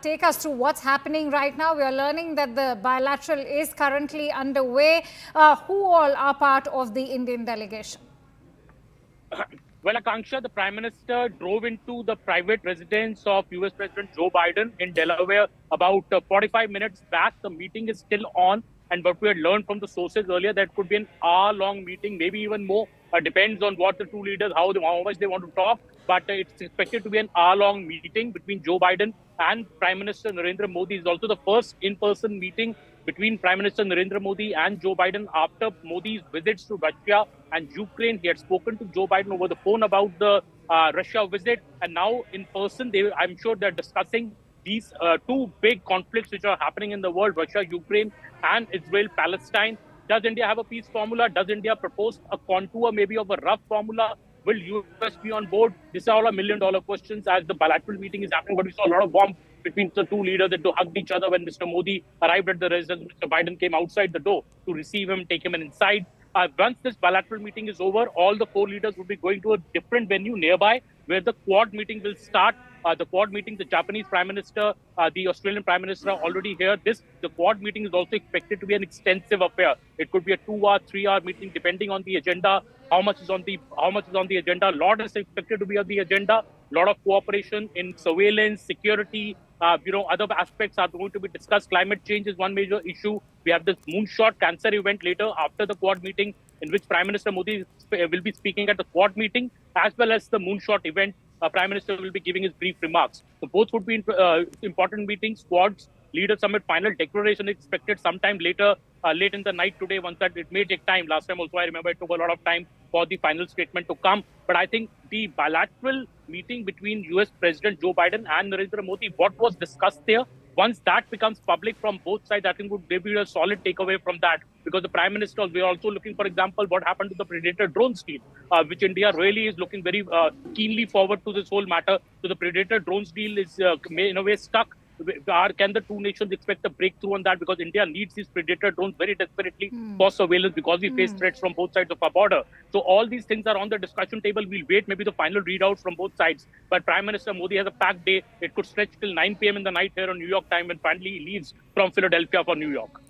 Take us through what's happening right now. We are learning that the bilateral is currently underway. Who all are part of the Indian delegation? Well, Akanksha, the Prime Minister drove into the private residence of US President Joe Biden in Delaware about 45 minutes back. The meeting is still on. And what we had learned from the sources earlier, that could be an hour-long meeting, maybe even more. Depends on what the two leaders, how much they want to talk. But it's expected to be an hour-long meeting between Joe Biden and Prime Minister Narendra Modi. It's also the first in-person meeting between Prime Minister Narendra Modi and Joe Biden after Modi's visits to Russia and Ukraine. He had spoken to Joe Biden over the phone about the Russia visit, and now in person, I'm sure they're discussing these two big conflicts which are happening in the world: Russia, Ukraine, and Israel, Palestine. Does India have a peace formula? Does India propose a contour, maybe of a rough formula? Will US be on board? These are all $1 million questions as the bilateral meeting is happening. But we saw a lot of warmth between the two leaders that hugged each other when Mr. Modi arrived at the residence. Mr. Biden came outside the door to receive him, take him inside. Once this bilateral meeting is over, all the four leaders will be going to a different venue nearby where the Quad meeting will start. The Quad meeting, the Japanese Prime Minister, the Australian Prime Minister are already here. The Quad meeting is also expected to be an extensive affair. It could be a 2-hour, 3-hour meeting depending on the agenda. How much is on the agenda? A lot is expected to be on the agenda. A lot of cooperation in surveillance, security, other aspects are going to be discussed. Climate change is one major issue. We have this moonshot cancer event later after the Quad meeting, in which Prime Minister Modi will be speaking at the Quad meeting, as well as the moonshot event. Prime Minister will be giving his brief remarks. So both would be important meetings. Quads leader summit final declaration expected sometime later, late in the night today. Once that, it may take time. Last time also, I remember it took a lot of time for the final statement to come. But I think the bilateral meeting between US President Joe Biden and Narendra Modi, what was discussed there, once that becomes public from both sides, I think would be a solid takeaway from that. Because the Prime Minister, we are also looking, for example, what happened to the Predator drones deal, which India really is looking very keenly forward to this whole matter. So the Predator drones deal is in a way stuck. Can the two nations expect a breakthrough on that? Because India needs these Predator drones very desperately for surveillance, because we face threats from both sides of our border. So all these things are on the discussion table. We'll wait maybe the final readouts from both sides. But Prime Minister Modi has a packed day. It could stretch till 9 p.m. in the night here on New York time when finally he leaves from Philadelphia for New York.